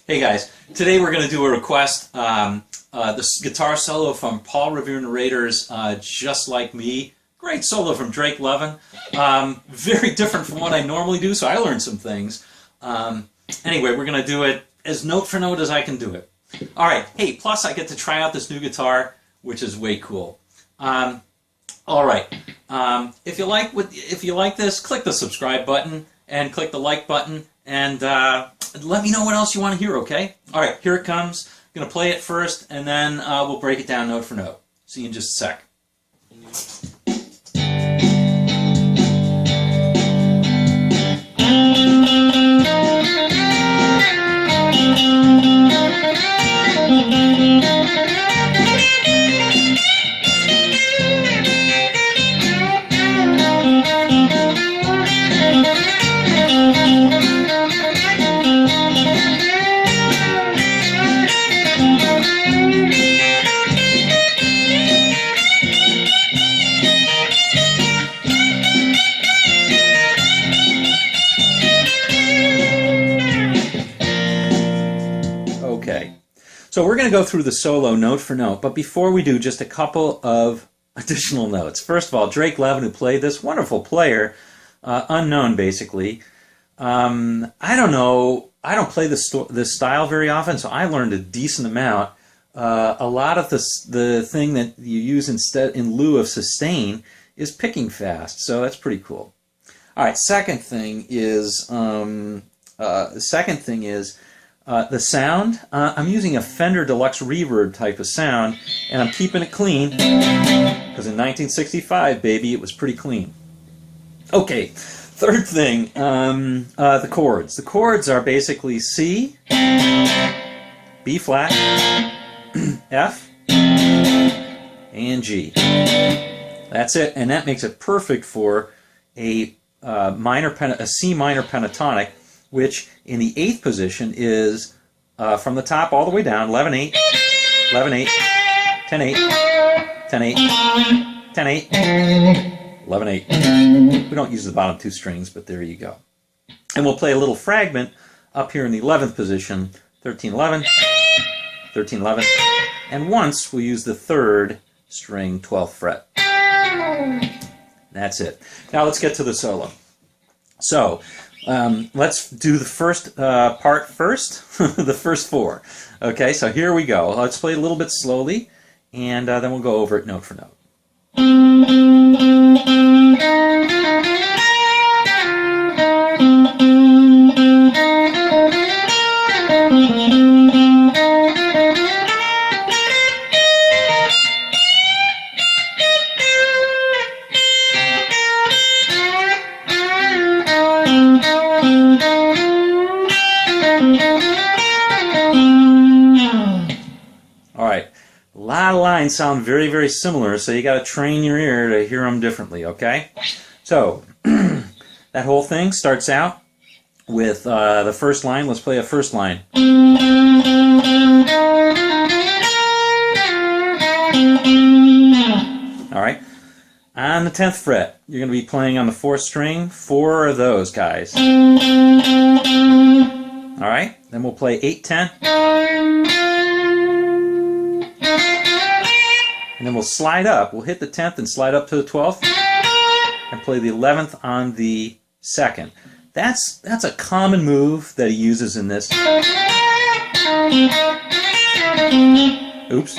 Hey guys, today we're going to do a request, this guitar solo from Paul Revere and the Raiders, Just Like Me. Great solo from Levin. Very different from what I normally do, so I learned some things. Anyway, we're going to do it as note for note as I can do it. Alright, hey, plus I get to try out this new guitar, which is way cool. Alright, if you like this, click the subscribe button and click the like button and let me know what else you want to hear, okay? Alright, here it comes. I'm going to play it first and then we'll break it down note for note. See you in just a sec. Okay, so we're going to go through the solo note for note, but before we do, just a couple of additional notes. First of all, Levin, who played this, wonderful player, unknown basically. I don't know, I don't play this style very often, so I learned a decent amount. A lot of the thing that you use in lieu of sustain is picking fast, so that's pretty cool. All right, second thing is the sound. I'm using a Fender Deluxe Reverb type of sound, and I'm keeping it clean because in 1965, baby, it was pretty clean. Okay, third thing, the chords. The chords are basically C, B flat, F, and G. That's it, and that makes it perfect for a C minor pentatonic, which in the 8th position is from the top all the way down, 11-8, 11-8, 10-8, 10-8, 10-8, 11-8. We don't use the bottom two strings, but there you go. And we'll play a little fragment up here in the 11th position, 13-11, 13-11, and once we'll use the 3rd string, 12th fret. That's it. Now let's get to the solo. So, let's do the first part first, the first 4. Okay, so here we go. Let's play a little bit slowly, and then we'll go over it note for note. Alright, a lot of lines sound very, very similar, so you got to train your ear to hear them differently, okay? So, that whole thing starts out with the first line. Let's play a first line. Alright, on the 10th fret, you're going to be playing on the 4th string, 4 of those guys. Alright, then we'll play 8-10. And then we'll slide up. We'll hit the 10th and slide up to the 12th and play the 11th on the 2nd. That's a common move that he uses in this. Oops.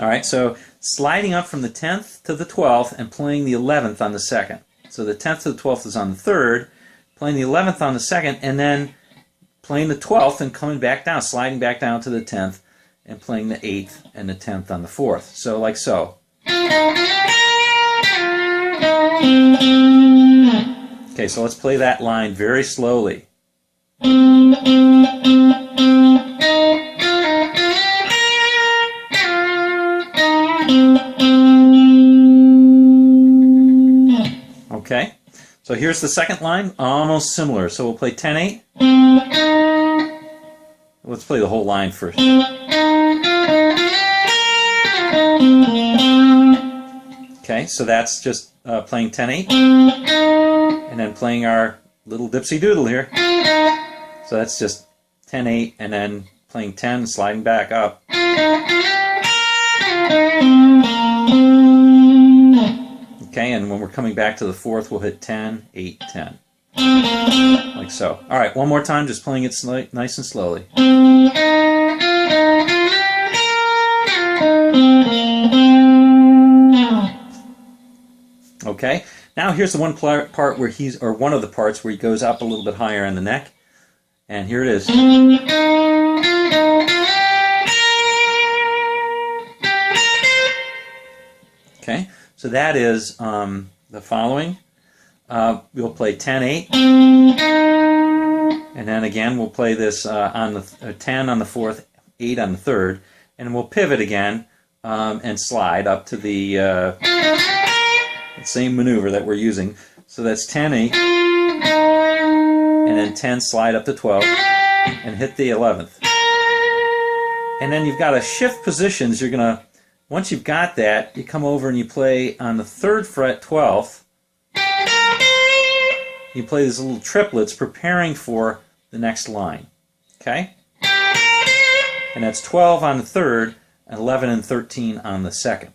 Alright, so sliding up from the 10th to the 12th and playing the 11th on the 2nd. So the 10th to the 12th is on the 3rd, playing the 11th on the 2nd, and then playing the 12th and coming back down, sliding back down to the 10th, and playing the 8th and the 10th on the 4th. So like so. Okay, so let's play that line very slowly. Okay, so here's the second line, almost similar. So we'll play 10-8. Let's play the whole line first. Okay, so that's just playing 10-8, and then playing our little dipsy doodle here. So that's just 10-8 and then playing 10, sliding back up. Okay, and when we're coming back to the fourth, we'll hit 10, 8, 10. Like so. All right, one more time, just playing it nice and slowly. Okay, now here's the one part where one of the parts where he goes up a little bit higher in the neck. And here it is. Okay, so that is the following. We'll play 10-8. And then again, we'll play this on the 10 on the fourth, 8 on the third. And we'll pivot again and slide up to the same maneuver that we're using. So that's 10-8. And then 10, slide up to 12, and hit the 11th. And then you've got to shift positions. You're going to, once you've got that, you come over and you play on the 3rd fret 12th. You play these little triplets preparing for the next line. Okay? And that's 12 on the 3rd, and 11 and 13 on the 2nd.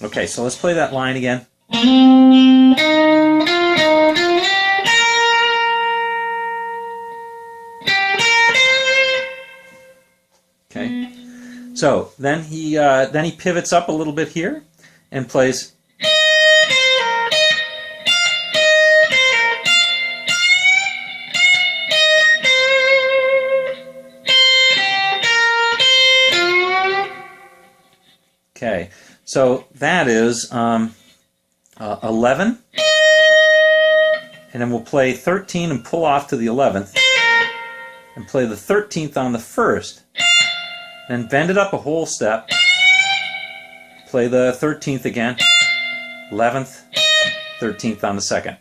Okay, so let's play that line again. Okay, so then he pivots up a little bit here and plays. Okay, so that is 11, and then we'll play 13 and pull off to the 11th, and play the 13th on the 1st. Then bend it up a whole step, play the 13th again, 11th, 13th on the 2nd.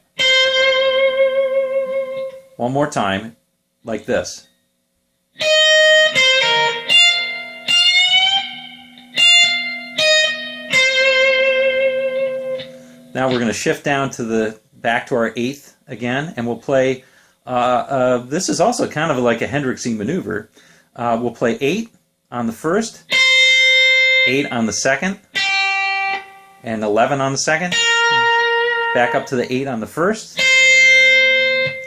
One more time, like this. Now we're going to shift down to back to our 8th again, and we'll play, this is also kind of like a Hendrixy maneuver. We'll play 8 on the 1st, 8 on the 2nd, and 11 on the 2nd. Back up to the 8 on the 1st,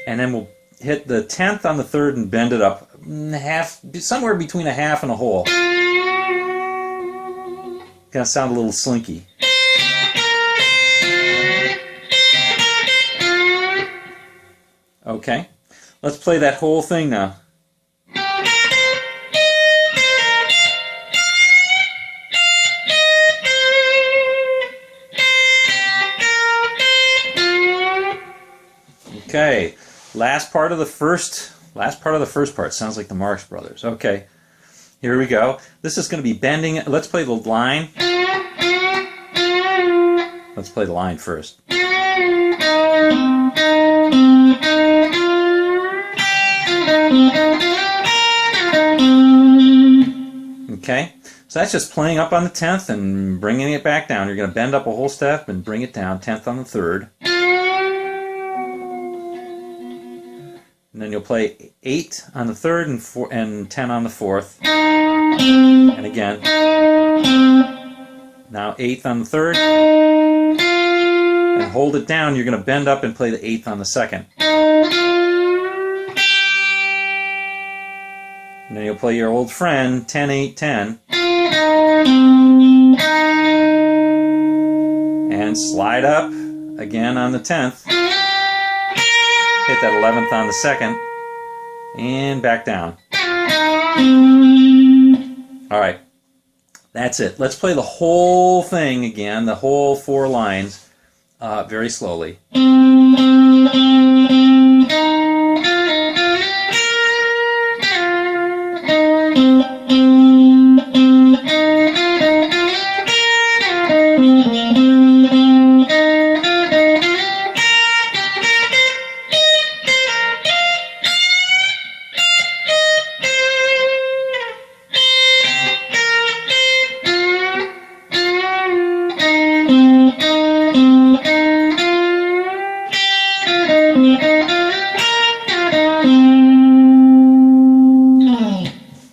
and then we'll hit the 10th on the 3rd and bend it up half, somewhere between a half and a whole. Gonna sound a little slinky. Okay, let's play that whole thing now. Okay, last part of the first part. Sounds like the Marx Brothers. Okay, here we go. This is going to be bending. Let's play the line. Let's play the line first. Okay, so that's just playing up on the 10th and bringing it back down. You're going to bend up a whole step and bring it down, 10th on the 3rd. And then you'll play 8 on the 3rd and 10 on the 4th. And again, now 8th on the 3rd. And hold it down. You're going to bend up and play the 8th on the 2nd. And then you'll play your old friend, 10, 8, 10. And slide up again on the 10th. Hit that 11th on the 2nd. And back down. Alright. That's it. Let's play the whole thing again, the whole 4 lines, very slowly.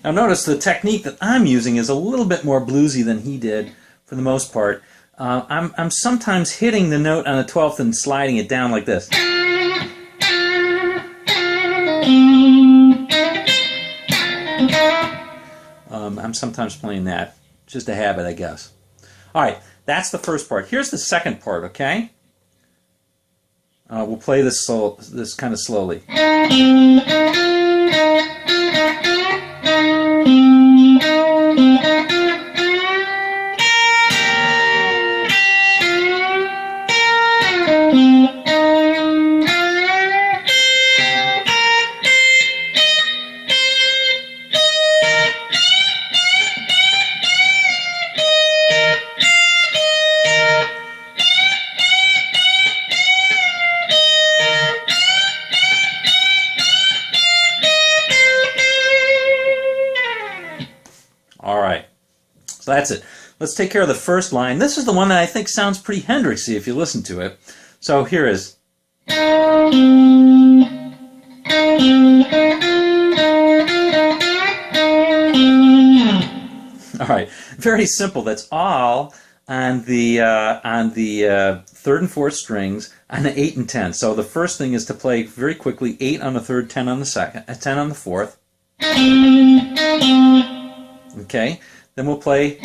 Now notice the technique that I'm using is a little bit more bluesy than he did for the most part. I'm sometimes hitting the note on the 12th and sliding it down like this. I'm sometimes playing that. Just a habit, I guess. All right, that's the first part. Here's the second part, okay? We'll play this kind of slowly. All right, so that's it. Let's take care of the first line. This is the one that I think sounds pretty Hendrixy if you listen to it. So here is. All right, very simple. That's all on the third and fourth strings on the 8 and 10. So the first thing is to play very quickly 8 on the third, 10 on the second, 10 on the fourth. Okay, then we'll play,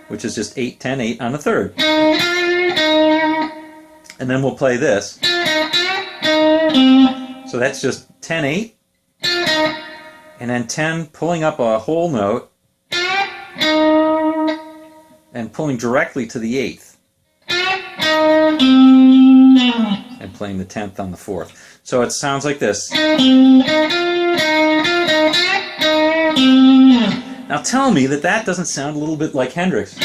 which is just 8, 10, 8 on the third. And then we'll play this. So that's just 10, 8. And then 10 pulling up a whole note and pulling directly to the 8th. And playing the 10th on the 4th. So it sounds like this. Now tell me that that doesn't sound a little bit like Hendrix.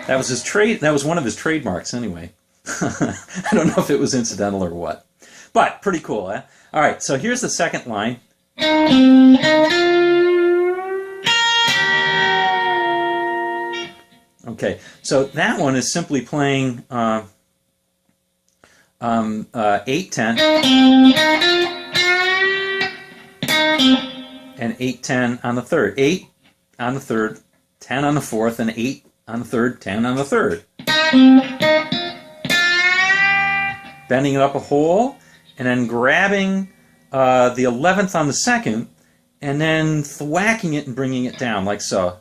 That was his that was one of his trademarks anyway. I don't know if it was incidental or what. But pretty cool, eh? All right, so here's the second line. Okay, so that one is simply playing 8, 10, and 8, 10 on the third. 8 on the third, 10 on the fourth, and 8 on the third, 10 on the third. Bending it up a whole, and then grabbing the 11th on the second, and then thwacking it and bringing it down like so.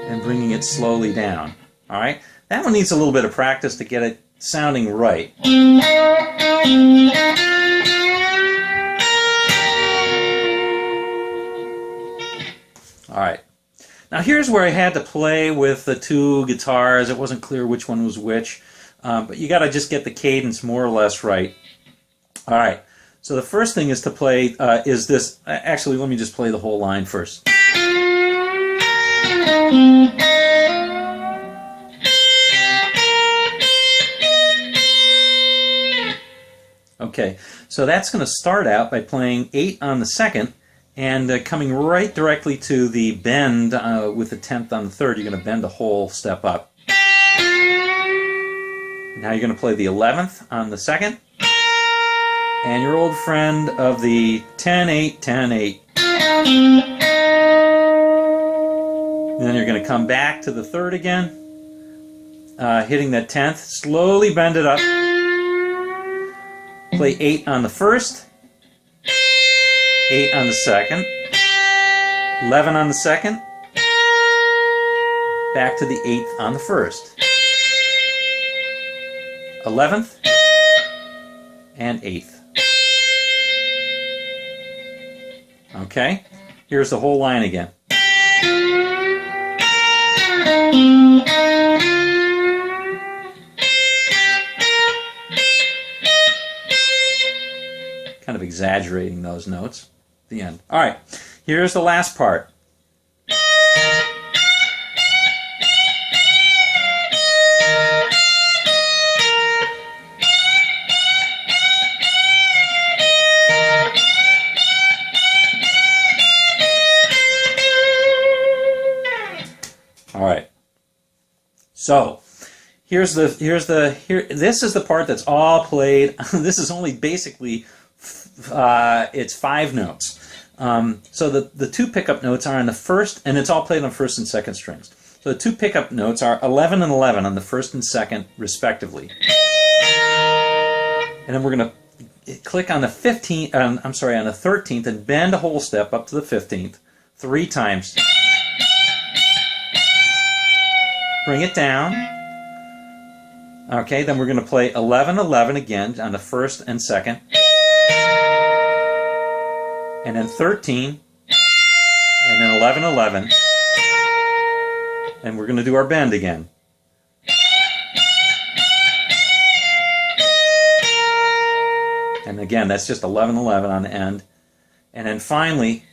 And bringing it slowly down. All right? That one needs a little bit of practice to get it sounding right. All right. Now here's where I had to play with the two guitars. It wasn't clear which one was which, but you got to just get the cadence more or less right. All right. So the first thing is to play is this. Actually, let me just play the whole line first. Okay, so that's going to start out by playing 8 on the second and coming right directly to the bend with the 10th on the third. You're going to bend a whole step up. Now you're going to play the 11th on the second and your old friend of the 10, 8, 10, 8. And then you're going to come back to the third again, hitting that 10th, slowly bend it up. Play 8 on the first, 8 on the second, 11 on the second, back to the 8th on the first, 11th, and 8th. Okay, here's the whole line again. Kind of exaggerating those notes at the end. All right, here's the last part. All right. So, This is the part that's all played. This is only basically it's 5 notes. So the 2 pickup notes are on the first, and it's all played on first and second strings. So the 2 pickup notes are 11 and 11 on the first and second, respectively. And then we're going to click on the 15th. I'm sorry, on the 13th, and bend a whole step up to the 15th 3 times. Bring it down. Okay, then we're going to play 11, 11 again on the first and second. And then 13, and then 11, 11, and we're going to do our bend again. And again, that's just 11, 11 on the end. And then finally,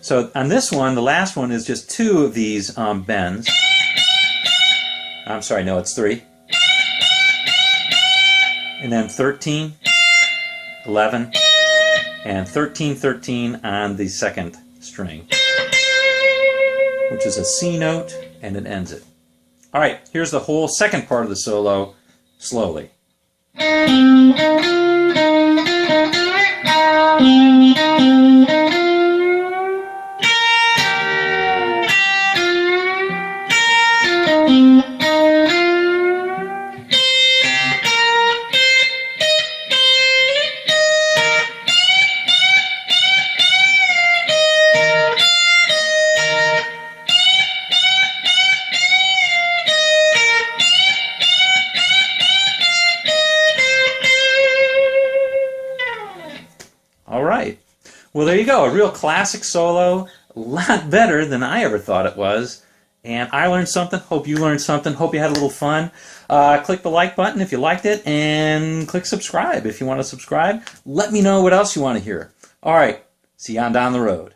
so on this one, the last one is just 2 of these bends. I'm sorry, no, it's 3. And then 13, 11, and 13, 13 on the second string, which is a C note, and it ends it. All right, here's the whole second part of the solo, slowly. All right. Well, there you go. A real classic solo. A lot better than I ever thought it was. And I learned something. Hope you learned something. Hope you had a little fun. Click the like button if you liked it. And click subscribe if you want to subscribe. Let me know what else you want to hear. All right. See you on down the road.